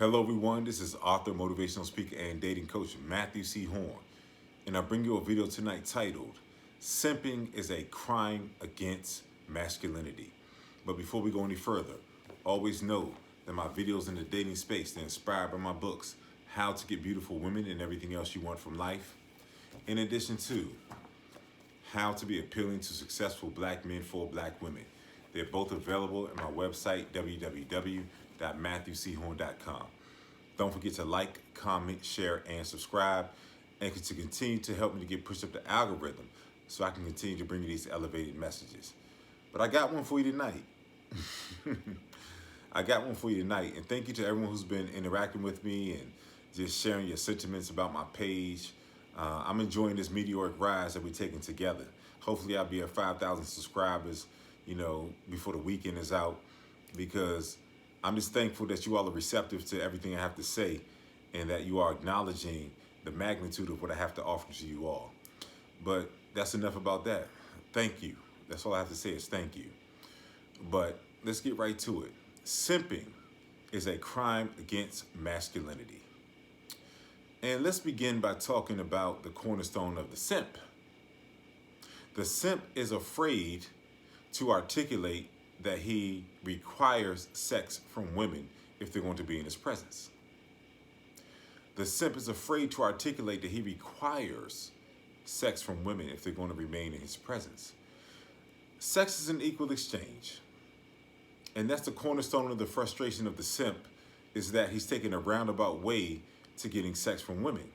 Hello, everyone. This is author, motivational speaker, and dating coach Matthew C. Horn, and I bring you a video tonight titled "Simping is a Crime Against Masculinity." But before we go any further, always know that my videos in the dating space are inspired by my books, "How to Get Beautiful Women and Everything Else You Want from Life," in addition to "How to Be Appealing to Successful Black Men for Black Women." They're both available at my website, www.matthewchorne.com. Don't forget to like, comment, share, and subscribe, and to continue to help me to get pushed up the algorithm so I can continue to bring you these elevated messages. But I got one for you tonight. And thank you to everyone who's been interacting with me and just sharing your sentiments about my page. I'm enjoying this meteoric rise that we're taking together. Hopefully I'll be at 5,000 subscribers, before the weekend is out, because I'm just thankful that you all are receptive to everything I have to say and that you are acknowledging the magnitude of what I have to offer to you all. But that's enough about that. Thank you. That's all I have to say is thank you. But let's get right to it. Simping is a crime against masculinity. And let's begin by talking about the cornerstone of the simp. The simp is afraid to articulate that he requires sex from women if they're going to be in his presence. The simp is afraid to articulate that he requires sex from women if they're going to remain in his presence. Sex is an equal exchange. And that's the cornerstone of the frustration of the simp, is that he's taking a roundabout way to getting sex from women.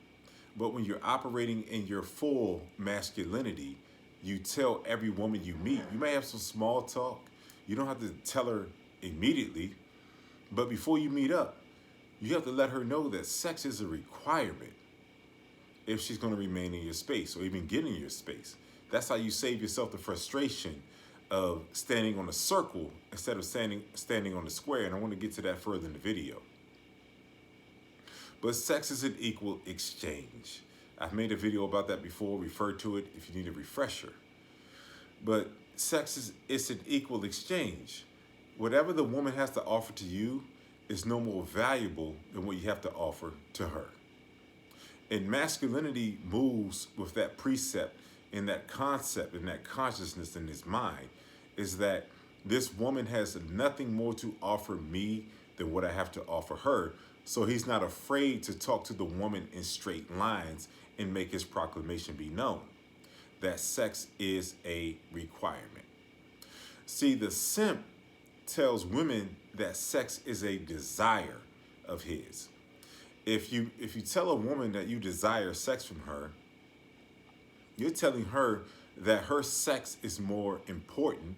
But when you're operating in your full masculinity, you tell every woman you meet. You may have some small talk. You don't have to tell her immediately. But before you meet up, you have to let her know that sex is a requirement if she's going to remain in your space or even get in your space. That's how you save yourself the frustration of standing on a circle instead of standing on a square. And I want to get to that further in the video. But sex is an equal exchange. I've made a video about that before. Refer to it if you need a refresher. But sex it's an equal exchange. Whatever the woman has to offer to you is no more valuable than what you have to offer to her. And masculinity moves with that precept and that concept and that consciousness in his mind, is that this woman has nothing more to offer me than what I have to offer her. So he's not afraid to talk to the woman in straight lines and make his proclamation be known that sex is a requirement. See, the simp tells women that sex is a desire of his. If you tell a woman that you desire sex from her, you're telling her that her sex is more important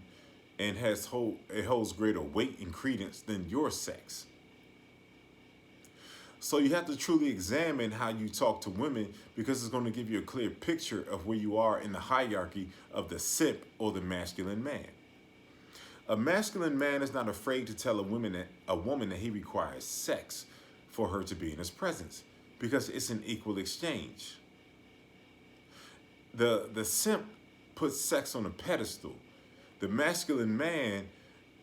and it holds greater weight and credence than your sex. So you have to truly examine how you talk to women, because it's going to give you a clear picture of where you are in the hierarchy of the simp or the masculine man. A masculine man is not afraid to tell a woman that he requires sex for her to be in his presence, because it's an equal exchange. The simp puts sex on a pedestal. The masculine man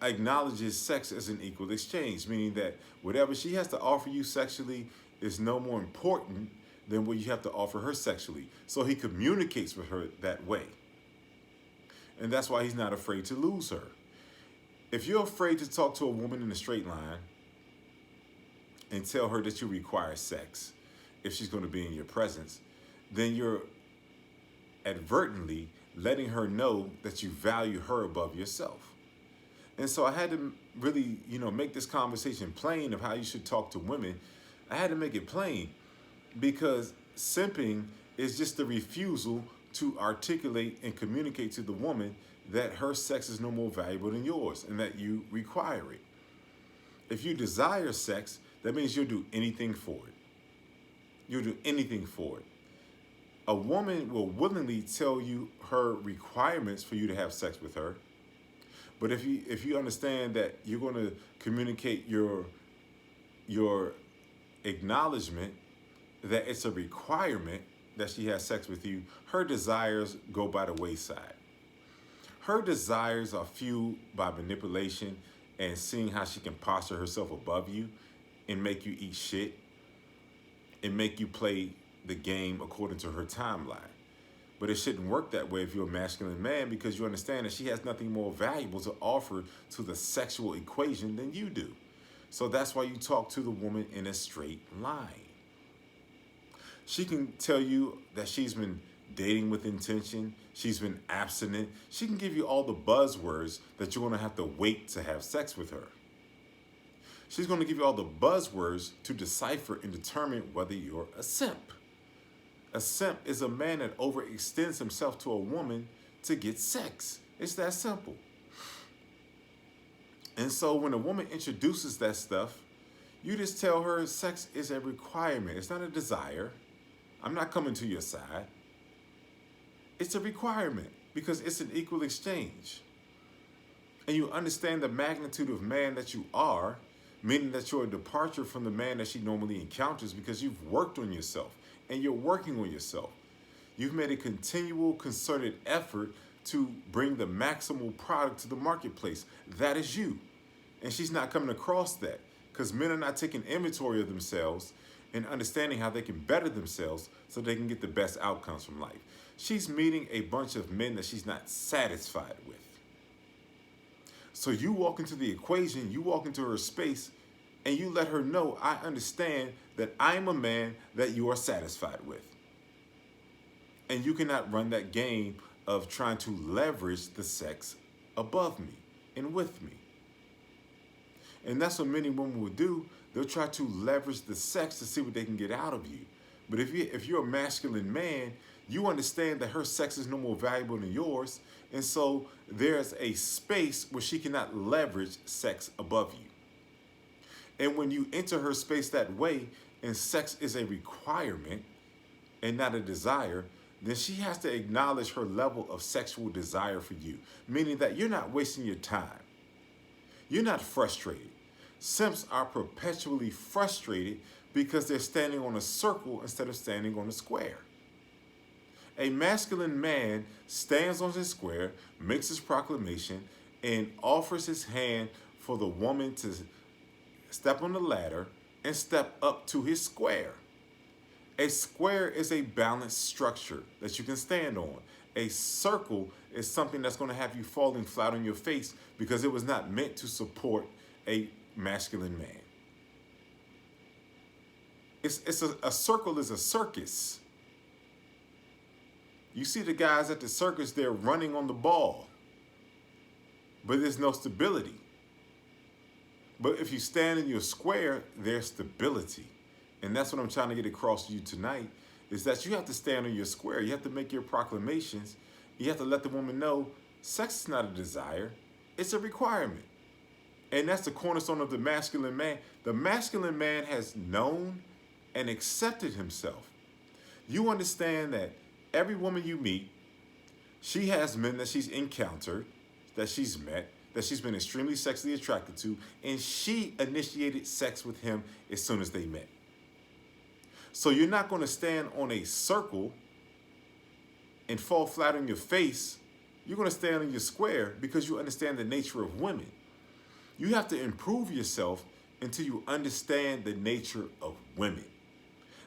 acknowledges sex as an equal exchange, meaning that whatever she has to offer you sexually is no more important than what you have to offer her sexually. So he communicates with her that way. And that's why he's not afraid to lose her. If you're afraid to talk to a woman in a straight line and tell her that you require sex if she's going to be in your presence, then you're advertently letting her know that you value her above yourself. And so I had to really, make this conversation plain of how you should talk to women. I had to make it plain, because simping is just the refusal to articulate and communicate to the woman that her sex is no more valuable than yours and that you require it. If you desire sex, that means you'll do anything for it. You'll do anything for it. A woman will willingly tell you her requirements for you to have sex with her. But if you understand that you're going to communicate your acknowledgement that it's a requirement that she has sex with you, her desires go by the wayside. Her desires are fueled by manipulation and seeing how she can posture herself above you and make you eat shit and make you play the game according to her timeline. But it shouldn't work that way if you're a masculine man, because you understand that she has nothing more valuable to offer to the sexual equation than you do. So that's why you talk to the woman in a straight line. She can tell you that she's been dating with intention, she's been abstinent. She can give you all the buzzwords that you're going to have to wait to have sex with her. She's going to give you all the buzzwords to decipher and determine whether you're a simp. A simp is a man that overextends himself to a woman to get sex. It's that simple. And so when a woman introduces that stuff, you just tell her sex is a requirement. It's not a desire. I'm not coming to your side. It's a requirement because it's an equal exchange. And you understand the magnitude of man that you are, meaning that you're a departure from the man that she normally encounters because you've worked on yourself and you're working on yourself. You've made a continual, concerted effort to bring the maximal product to the marketplace. That is you. And she's not coming across that because men are not taking inventory of themselves and understanding how they can better themselves so they can get the best outcomes from life. She's meeting a bunch of men that she's not satisfied with. So you walk into the equation, you walk into her space, and you let her know, I understand that I'm a man that you are satisfied with. And you cannot run that game of trying to leverage the sex above me and with me. And that's what many women will do. They'll try to leverage the sex to see what they can get out of you. But if you're a masculine man, you understand that her sex is no more valuable than yours. And so there's a space where she cannot leverage sex above you. And when you enter her space that way, and sex is a requirement and not a desire, then she has to acknowledge her level of sexual desire for you, meaning that you're not wasting your time. You're not frustrated. Simps are perpetually frustrated because they're standing on a circle instead of standing on a square. A masculine man stands on his square, makes his proclamation, and offers his hand for the woman to step on the ladder and step up to his square. A square is a balanced structure that you can stand on. A circle is something that's going to have you falling flat on your face because it was not meant to support a masculine man. A circle is a circus. You see the guys at the circus, they're running on the ball, but there's no stability. But if you stand in your square, there's stability. And that's what I'm trying to get across to you tonight, is that you have to stand on your square. You have to make your proclamations. You have to let the woman know sex is not a desire. It's a requirement. And that's the cornerstone of the masculine man. The masculine man has known and accepted himself. You understand that every woman you meet, she has men that she's encountered, that she's met, that she's been extremely sexually attracted to, and she initiated sex with him as soon as they met. So you're not going to stand on a circle and fall flat on your face. You're going to stand on your square because you understand the nature of women. You have to improve yourself until you understand the nature of women.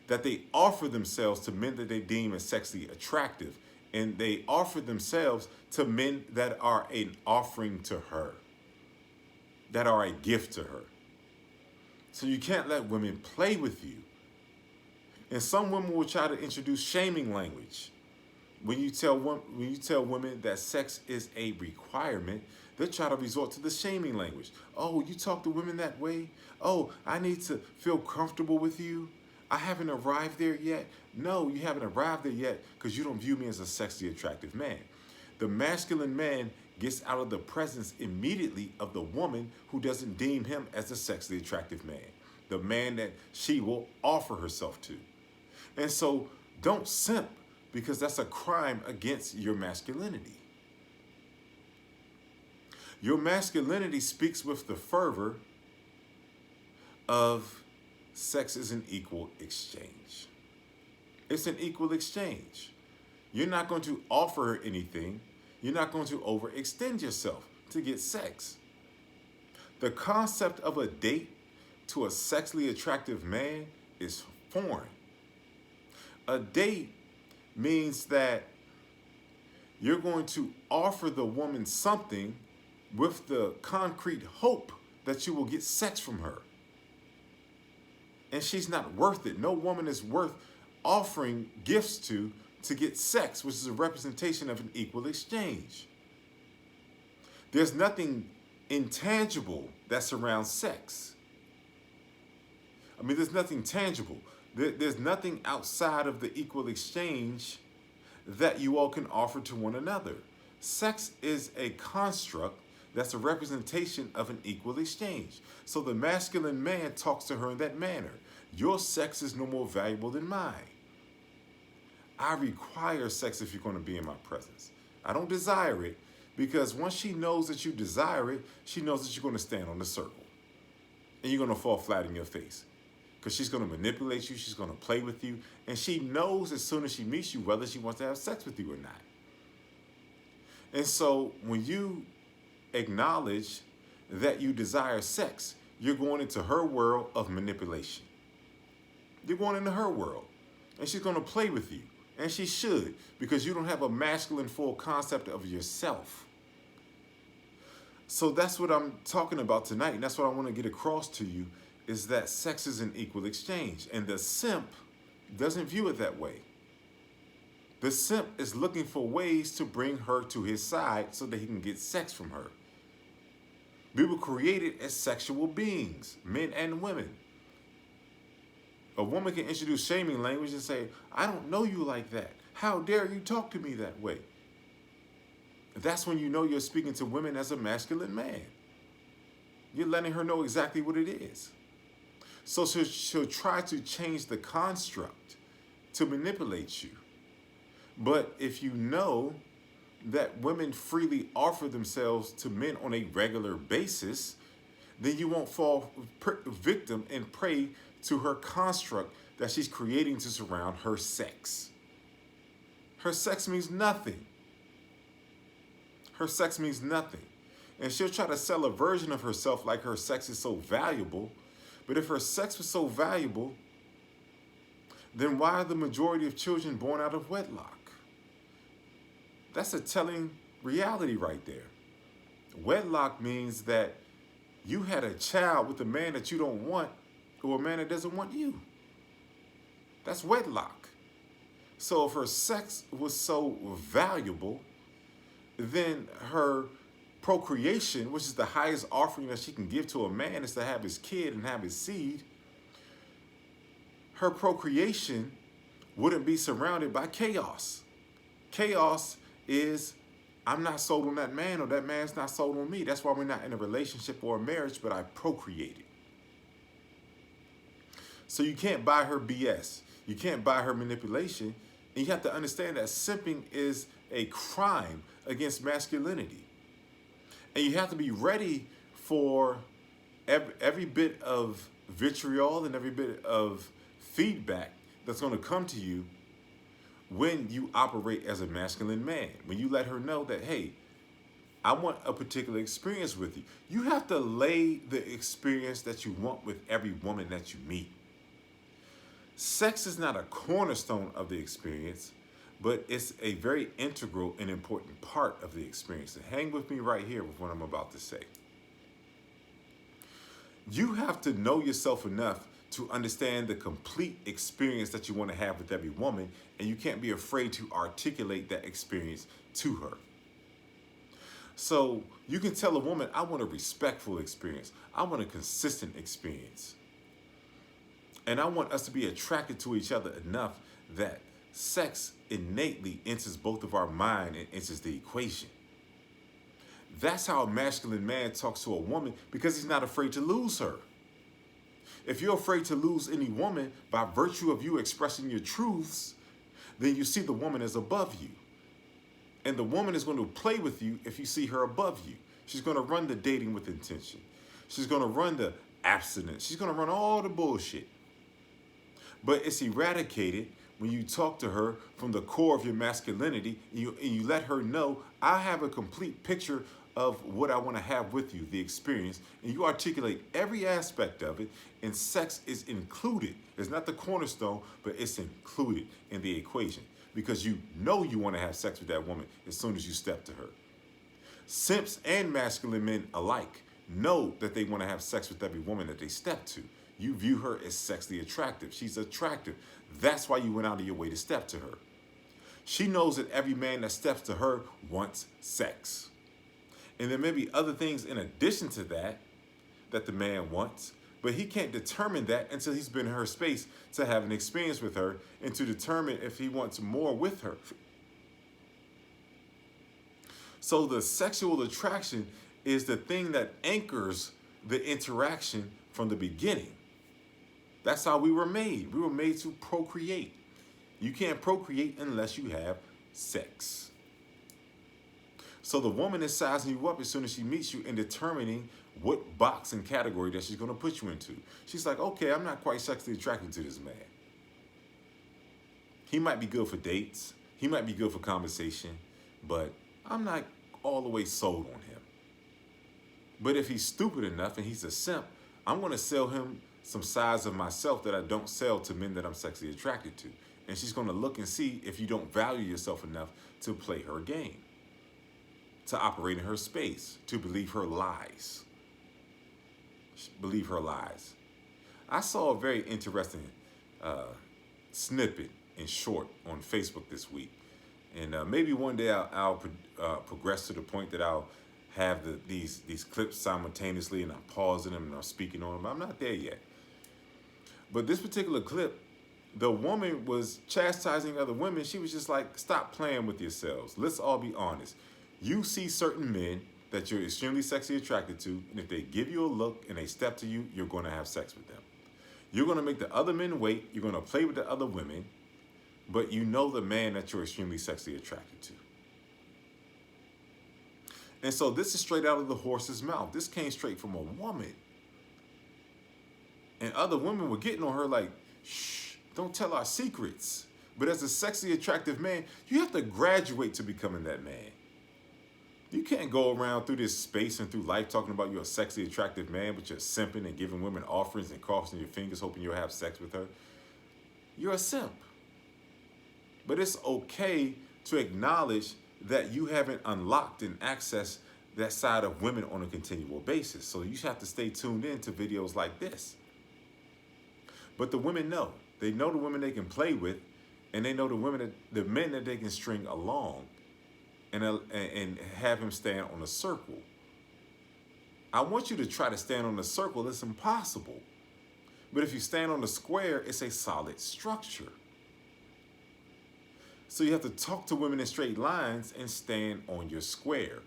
That they offer themselves to men that they deem as sexually attractive. And they offer themselves to men that are an offering to her. That are a gift to her. So you can't let women play with you. And some women will try to introduce shaming language. When you tell women that sex is a requirement, they'll try to resort to the shaming language. Oh, you talk to women that way? Oh, I need to feel comfortable with you. I haven't arrived there yet. No, you haven't arrived there yet because you don't view me as a sexually attractive man. The masculine man gets out of the presence immediately of the woman who doesn't deem him as a sexually attractive man. The man that she will offer herself to. And so don't simp, because that's a crime against your masculinity. Your masculinity speaks with the fervor of sex is an equal exchange. It's an equal exchange. You're not going to offer her anything. You're not going to overextend yourself to get sex. The concept of a date to a sexually attractive man is foreign. A date means that you're going to offer the woman something with the concrete hope that you will get sex from her. And she's not worth it. No woman is worth offering gifts to get sex, which is a representation of an equal exchange. There's nothing intangible that surrounds sex. I mean, there's nothing tangible. There's nothing outside of the equal exchange that you all can offer to one another. Sex is a construct that's a representation of an equal exchange. So the masculine man talks to her in that manner. Your sex is no more valuable than mine. I require sex if you're going to be in my presence. I don't desire it, because once she knows that you desire it, she knows that you're going to stand on the circle. And you're going to fall flat in your face. Because she's going to manipulate you, she's going to play with you, and she knows as soon as she meets you whether she wants to have sex with you or not. And so when you acknowledge that you desire sex, you're going into her world of manipulation. You're going into her world, and she's going to play with you. And she should, because you don't have a masculine full concept of yourself. So that's what I'm talking about tonight, and that's what I want to get across to you, is that sex is an equal exchange. And the simp doesn't view it that way. The simp is looking for ways to bring her to his side so that he can get sex from her. We were created as sexual beings, men and women. A woman can introduce shaming language and say, I don't know you like that. How dare you talk to me that way? That's when you know you're speaking to women as a masculine man. You're letting her know exactly what it is. So she'll try to change the construct to manipulate you. But if you know that women freely offer themselves to men on a regular basis, then you won't fall victim and prey to her construct that she's creating to surround her sex. Her sex means nothing. Her sex means nothing. And she'll try to sell a version of herself like her sex is so valuable. But if her sex was so valuable, then why are the majority of children born out of wedlock? That's a telling reality right there. Wedlock means that you had a child with a man that you don't want, or a man that doesn't want you. That's wedlock. So if her sex was so valuable, then her procreation, which is the highest offering that she can give to a man, is to have his kid and have his seed. Her procreation wouldn't be surrounded by chaos. Chaos is, I'm not sold on that man, or that man's not sold on me. That's why we're not in a relationship or a marriage, but I procreated. So you can't buy her BS. You can't buy her manipulation. And you have to understand that simping is a crime against masculinity. And you have to be ready for every bit of vitriol and every bit of feedback that's going to come to you when you operate as a masculine man. When you let her know that, hey, I want a particular experience with you. You have to lay the experience that you want with every woman that you meet. Sex is not a cornerstone of the experience, but it's a very integral and important part of the experience. And hang with me right here with what I'm about to say. You have to know yourself enough to understand the complete experience that you want to have with every woman, and you can't be afraid to articulate that experience to her. So you can tell a woman, I want a respectful experience. I want a consistent experience. And I want us to be attracted to each other enough that sex innately enters both of our mind and enters the equation. That's how a masculine man talks to a woman, because he's not afraid to lose her. If you're afraid to lose any woman by virtue of you expressing your truths, then you see the woman as above you. And the woman is going to play with you if you see her above you. She's going to run the dating with intention. She's going to run the abstinence. She's going to run all the bullshit. But it's eradicated when you talk to her from the core of your masculinity, and you let her know, I have a complete picture of what I want to have with you, the experience, and you articulate every aspect of it, and sex is included. It's not the cornerstone, but it's included in the equation because you know you want to have sex with that woman as soon as you step to her. Simps and masculine men alike know that they want to have sex with every woman that they step to. You view her as sexually attractive. She's attractive. That's why you went out of your way to step to her. She knows that every man that steps to her wants sex. And there may be other things in addition to that that the man wants, but he can't determine that until he's been in her space to have an experience with her and to determine if he wants more with her. So the sexual attraction is the thing that anchors the interaction from the beginning. That's how we were made. We were made to procreate. You can't procreate unless you have sex. So the woman is sizing you up as soon as she meets you and determining what box and category that she's going to put you into. She's like, okay, I'm not quite sexually attracted to this man. He might be good for dates. He might be good for conversation, but I'm not all the way sold on him. But if he's stupid enough and he's a simp, I'm going to sell him some sides of myself that I don't sell to men that I'm sexually attracted to. And she's going to look and see if you don't value yourself enough to play her game, to operate in her space, to believe her lies. Believe her lies. I saw a very interesting snippet in short on Facebook this week. And maybe one day I'll progress to the point that I'll have these clips simultaneously and I'm pausing them and I'm speaking on them. I'm not there yet. But this particular clip, the woman was chastising other women. She was just like, stop playing with yourselves. Let's all be honest. You see certain men that you're extremely sexually attracted to, and if they give you a look and they step to you, you're going to have sex with them. You're going to make the other men wait. You're going to play with the other women, but you know the man that you're extremely sexually attracted to. And so this is straight out of the horse's mouth. This came straight from a woman. And other women were getting on her like, shh, don't tell our secrets. But as a sexually attractive man, you have to graduate to becoming that man. You can't go around through this space and through life talking about you're a sexually attractive man, but you're simping and giving women offerings and crossing your fingers hoping you'll have sex with her. You're a simp. But it's okay to acknowledge that you haven't unlocked and accessed that side of women on a continual basis. So you have to stay tuned in to videos like this. But the women know. They know the women they can play with, and they know the men that they can string along and have him stand on a circle. I want you to try to stand on a circle. It's impossible. But if you stand on a square, it's a solid structure. So you have to talk to women in straight lines and stand on your square.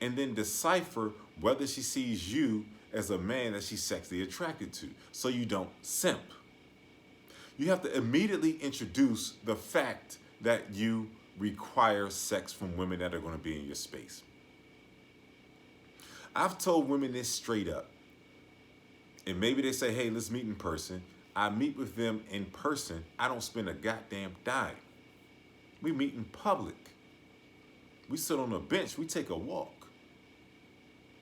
And then decipher whether she sees you as a man that she's sexually attracted to, so you don't simp. You have to immediately introduce the fact that you require sex from women that are going to be in your space. I've told women this straight up. And maybe they say, hey, let's meet in person. I meet with them in person. I don't spend a goddamn dime. We meet in public. We sit on a bench. We take a walk.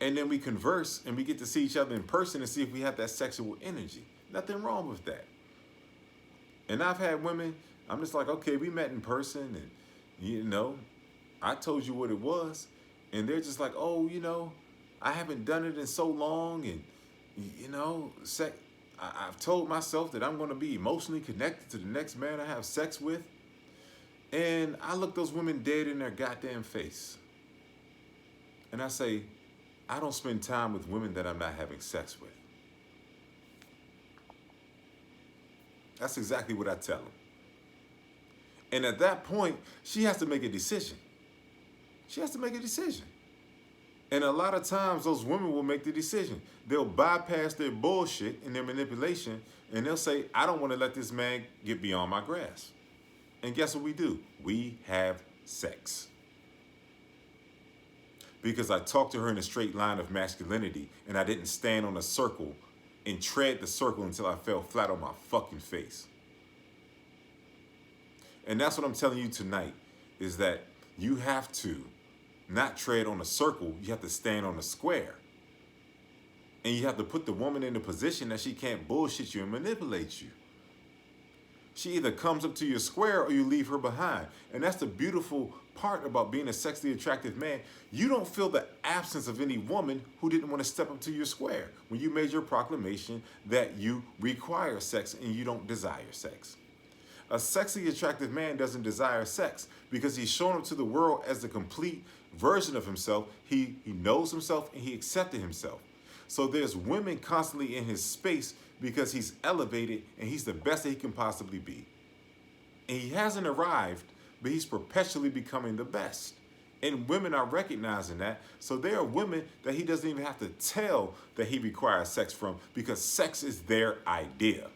And then we converse and we get to see each other in person and see if we have that sexual energy. Nothing wrong with that. And I've had women, I'm just like, okay, we met in person and, you know, I told you what it was. And they're just like, oh, you know, I haven't done it in so long. And, you know, I've told myself that I'm going to be emotionally connected to the next man I have sex with. And I look those women dead in their goddamn face. And I say, I don't spend time with women that I'm not having sex with. That's exactly what I tell them. And at that point, she has to make a decision. She has to make a decision. And a lot of times, those women will make the decision. They'll bypass their bullshit and their manipulation, and they'll say, I don't want to let this man get beyond my grasp. And guess what we do? We have sex. Because I talked to her in a straight line of masculinity, and I didn't stand on a circle and tread the circle until I fell flat on my fucking face. And that's what I'm telling you tonight, is that you have to not tread on a circle. You have to stand on a square. And you have to put the woman in a position that she can't bullshit you and manipulate you. She either comes up to your square or you leave her behind. And that's the beautiful part about being a sexually attractive man. You don't feel the absence of any woman who didn't want to step up to your square when you made your proclamation that you require sex and you don't desire sex. A sexually attractive man doesn't desire sex because he's shown up to the world as the complete version of himself. He knows himself and he accepted himself. So there's women constantly in his space because he's elevated and he's the best that he can possibly be. And he hasn't arrived, but he's perpetually becoming the best. And women are recognizing that. So there are women that he doesn't even have to tell that he requires sex from because sex is their idea.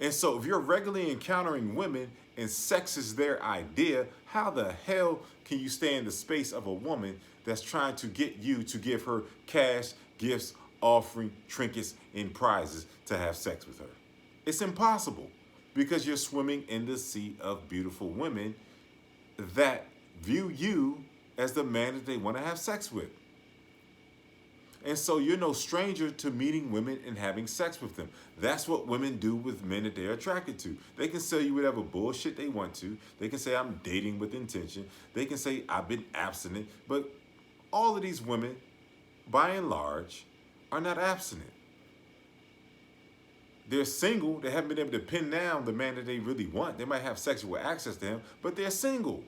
And so if you're regularly encountering women and sex is their idea, how the hell can you stay in the space of a woman that's trying to get you to give her cash, gifts, offering, trinkets, and prizes to have sex with her? It's impossible because you're swimming in the sea of beautiful women that view you as the man that they want to have sex with. And so you're no stranger to meeting women and having sex with them. That's what women do with men that they're attracted to. They can sell you whatever bullshit they want to. They can say, I'm dating with intention. They can say, I've been abstinent. But all of these women, by and large, are not abstinent. They're single. They haven't been able to pin down the man that they really want. They might have sexual access to him, but they're single.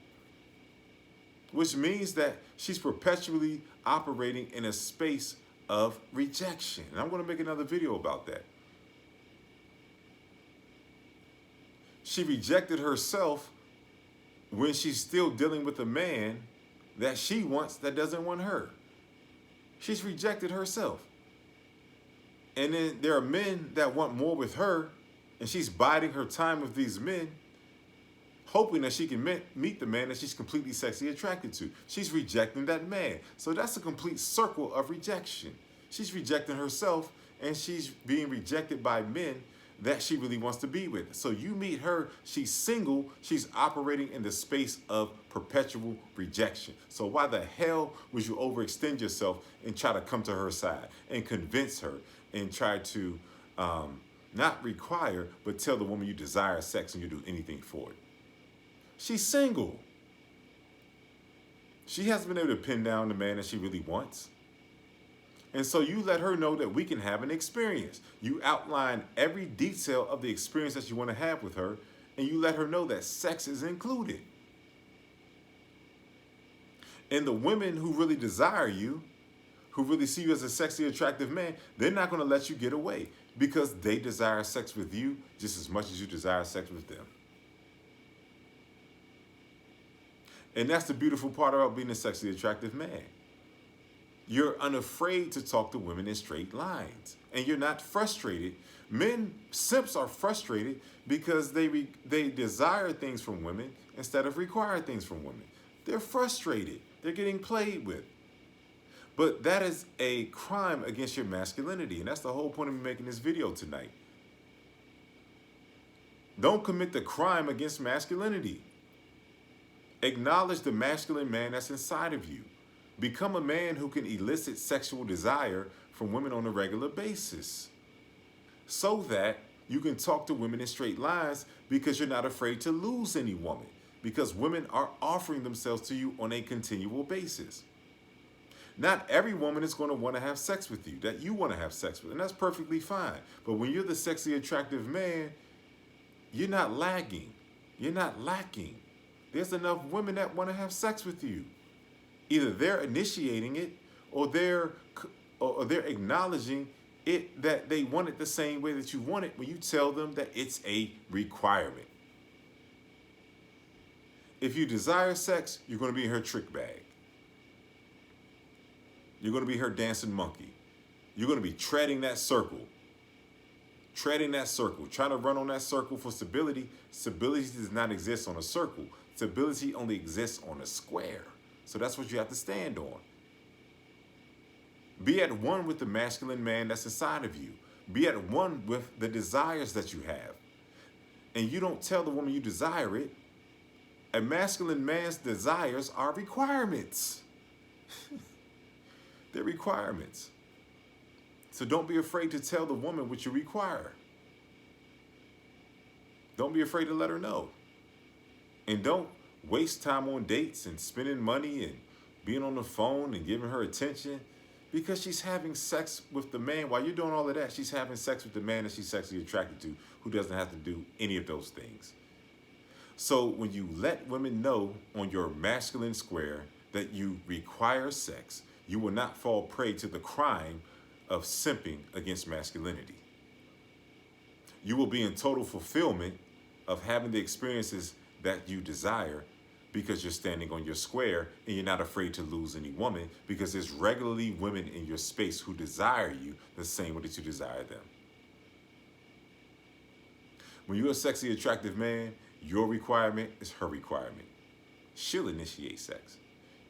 Which means that she's perpetually operating in a space of rejection. And I'm going to make another video about that. She rejected herself when she's still dealing with a man that she wants that doesn't want her. She's rejected herself. And then there are men that want more with her, and she's biding her time with these men, hoping that she can meet the man that she's completely sexually attracted to. She's rejecting that man. So that's a complete circle of rejection. She's rejecting herself, and she's being rejected by men that she really wants to be with. So you meet her, she's single, she's operating in the space of perpetual rejection. So why the hell would you overextend yourself and try to come to her side and convince her and try to not require, but tell the woman you desire sex and you do anything for it? She's single. She hasn't been able to pin down the man that she really wants. And so you let her know that we can have an experience. You outline every detail of the experience that you want to have with her, and you let her know that sex is included. And the women who really desire you, who really see you as a sexually attractive man, they're not going to let you get away because they desire sex with you just as much as you desire sex with them. And that's the beautiful part about being a sexually attractive man. You're unafraid to talk to women in straight lines. And you're not frustrated. Men, simps are frustrated because they desire things from women instead of require things from women. They're frustrated. They're getting played with. But that is a crime against your masculinity. And that's the whole point of me making this video tonight. Don't commit the crime against masculinity. Acknowledge the masculine man that's inside of you. Become a man who can elicit sexual desire from women on a regular basis so that you can talk to women in straight lines because you're not afraid to lose any woman because women are offering themselves to you on a continual basis. Not every woman is going to want to have sex with you that you want to have sex with, and that's perfectly fine. But when you're the sexually attractive man, you're not lagging. You're not lacking. There's enough women that want to have sex with you. Either they're initiating it or they're acknowledging it that they want it the same way that you want it when you tell them that it's a requirement. If you desire sex, you're going to be in her trick bag. You're going to be her dancing monkey. You're going to be treading that circle. Treading that circle. Trying to run on that circle for stability. Stability does not exist on a circle. Stability only exists on a square. So that's what you have to stand on. Be at one with the masculine man that's inside of you. Be at one with the desires that you have. And you don't tell the woman you desire it. A masculine man's desires are requirements. They're requirements. So don't be afraid to tell the woman what you require. Don't be afraid to let her know. And don't waste time on dates and spending money and being on the phone and giving her attention because she's having sex with the man. While you're doing all of that, she's having sex with the man that she's sexually attracted to, who doesn't have to do any of those things. So when you let women know on your masculine square that you require sex, you will not fall prey to the crime of simping against masculinity. You will be in total fulfillment of having the experiences that you desire because you're standing on your square and you're not afraid to lose any woman because there's regularly women in your space who desire you the same way that you desire them. When you're a sexually attractive man, your requirement is her requirement. She'll initiate sex.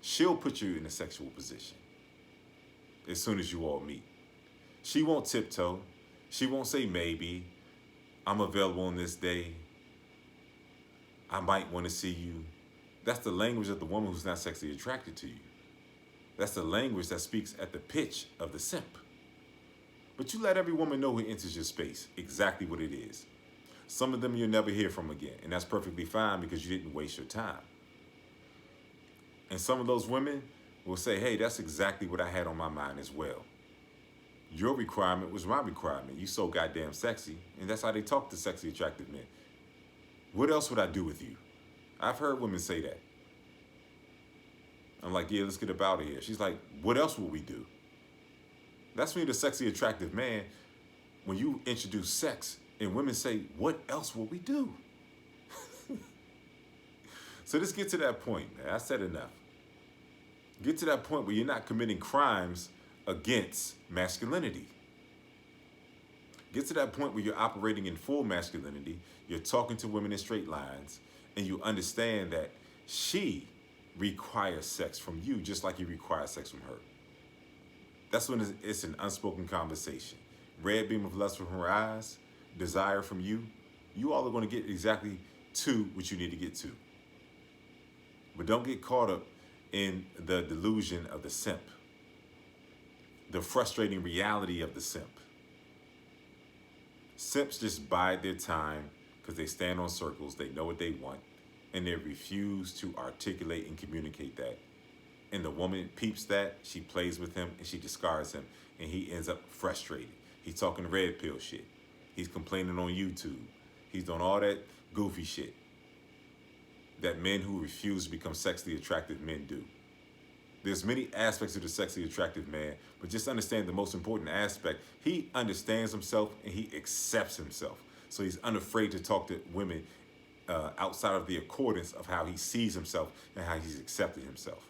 She'll put you in a sexual position as soon as you all meet. She won't tiptoe. She won't say maybe. I'm available on this day. I might want to see you. That's the language of the woman who's not sexually attracted to you. That's the language that speaks at the pitch of the simp. But you let every woman know who enters your space exactly what it is. Some of them you'll never hear from again, and that's perfectly fine because you didn't waste your time. And some of those women will say, hey, that's exactly what I had on my mind as well. Your requirement was my requirement. You so goddamn sexy, and that's how they talk to sexually attractive men. What else would I do with you? I've heard women say that. I'm like, yeah, let's get up out of here. She's like, what else will we do? That's when you're the sexy attractive man. When you introduce sex and women say, what else will we do? So let's get to that point, man. I said enough. Get to that point where you're not committing crimes against masculinity. Get to that point where you're operating in full masculinity, you're talking to women in straight lines, and you understand that she requires sex from you just like you require sex from her. That's when it's an unspoken conversation. Red beam of lust from her eyes, desire from you. You all are going to get exactly to what you need to get to. But don't get caught up in the delusion of the simp, the frustrating reality of the simp. Simps just bide their time because they stand on circles, they know what they want, and they refuse to articulate and communicate that. And the woman peeps that, she plays with him, and she discards him, and he ends up frustrated. He's talking red pill shit. He's complaining on YouTube. He's doing all that goofy shit that men who refuse to become sexually attractive men do. There's many aspects of the sexually attractive man, but just understand the most important aspect. He understands himself and he accepts himself. So he's unafraid to talk to women outside of the accordance of how he sees himself and how he's accepted himself.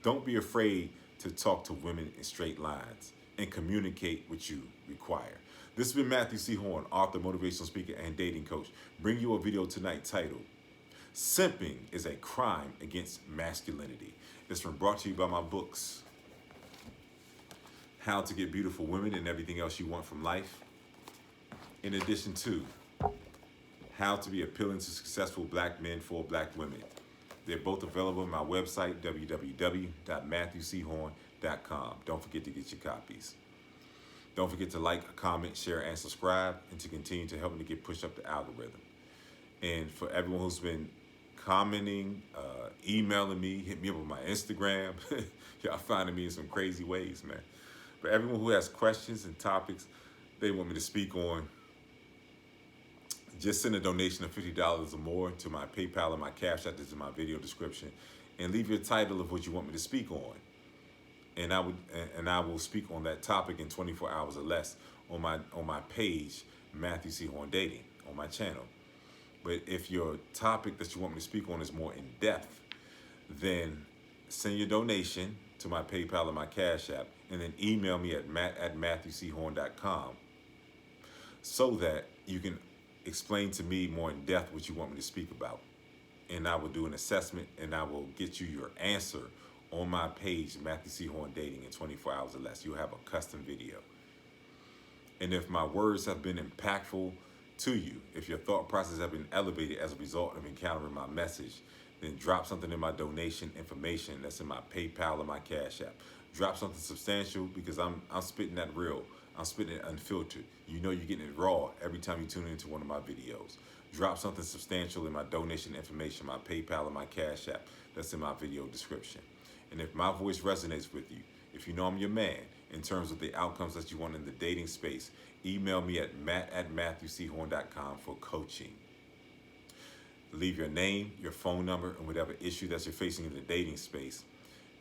Don't be afraid to talk to women in straight lines and communicate what you require. This has been Matthew C. Horne, author, motivational speaker, and dating coach. Bring you a video tonight titled, Simping is a Crime Against Masculinity. It's been brought to you by my books, How to Get Beautiful Women and Everything Else You Want from Life, in addition to How to Be Appealing to Successful Black Men for Black Women. They're both available on my website, www.matthewchorne.com. Don't forget to get your copies. Don't forget to like, comment, share, and subscribe, and to continue to help me to get pushed up the algorithm. And for everyone who's been commenting, emailing me, hit me up on my Instagram. Y'all finding me in some crazy ways, man. But everyone who has questions and topics they want me to speak on, just send a donation of $50 or more to my PayPal and my Cash App that's in my video description, and leave your title of what you want me to speak on. And I will speak on that topic in 24 hours or less on my page, Matthew C. Horne Dating, on my channel. But if your topic that you want me to speak on is more in depth, then send your donation to my PayPal and my Cash App, and then email me at matthewchorne.com so that you can explain to me more in depth what you want me to speak about. And I will do an assessment, and I will get you your answer on my page, Matthew C. Horne Dating, in 24 hours or less. You'll have a custom video. And if my words have been impactful to you. If your thought process has been elevated as a result of encountering my message, then drop something in my donation information that's in my PayPal or my Cash App. Drop something substantial because I'm spitting that real. I'm spitting it unfiltered. You know you're getting it raw every time you tune into one of my videos. Drop something substantial in my donation information, my PayPal or my Cash App that's in my video description. And if my voice resonates with you, if you know I'm your man in terms of the outcomes that you want in the dating space, email me at matt@matthewchorne.com for coaching. Leave your name, your phone number, and whatever issue that you're facing in the dating space,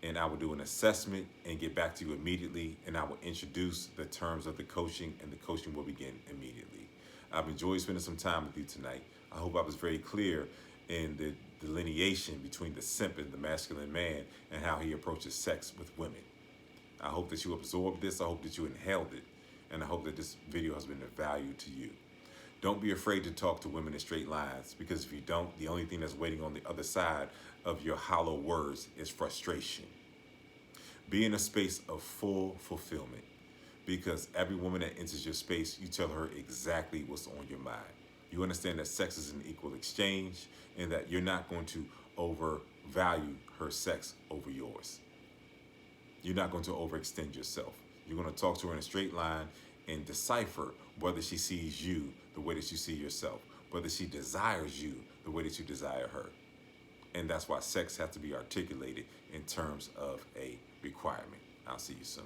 and I will do an assessment and get back to you immediately, and I will introduce the terms of the coaching, and the coaching will begin immediately. I've enjoyed spending some time with you tonight. I hope I was very clear in the delineation between the simp and the masculine man and how he approaches sex with women. I hope that you absorbed this. I hope that you inhaled it. And I hope that this video has been of value to you. Don't be afraid to talk to women in straight lines, because if you don't, the only thing that's waiting on the other side of your hollow words is frustration. Be in a space of full fulfillment, because every woman that enters your space, you tell her exactly what's on your mind. You understand that sex is an equal exchange and that you're not going to overvalue her sex over yours. You're not going to overextend yourself. You're going to talk to her in a straight line and decipher whether she sees you the way that you see yourself, whether she desires you the way that you desire her. And that's why sex has to be articulated in terms of a requirement. I'll see you soon.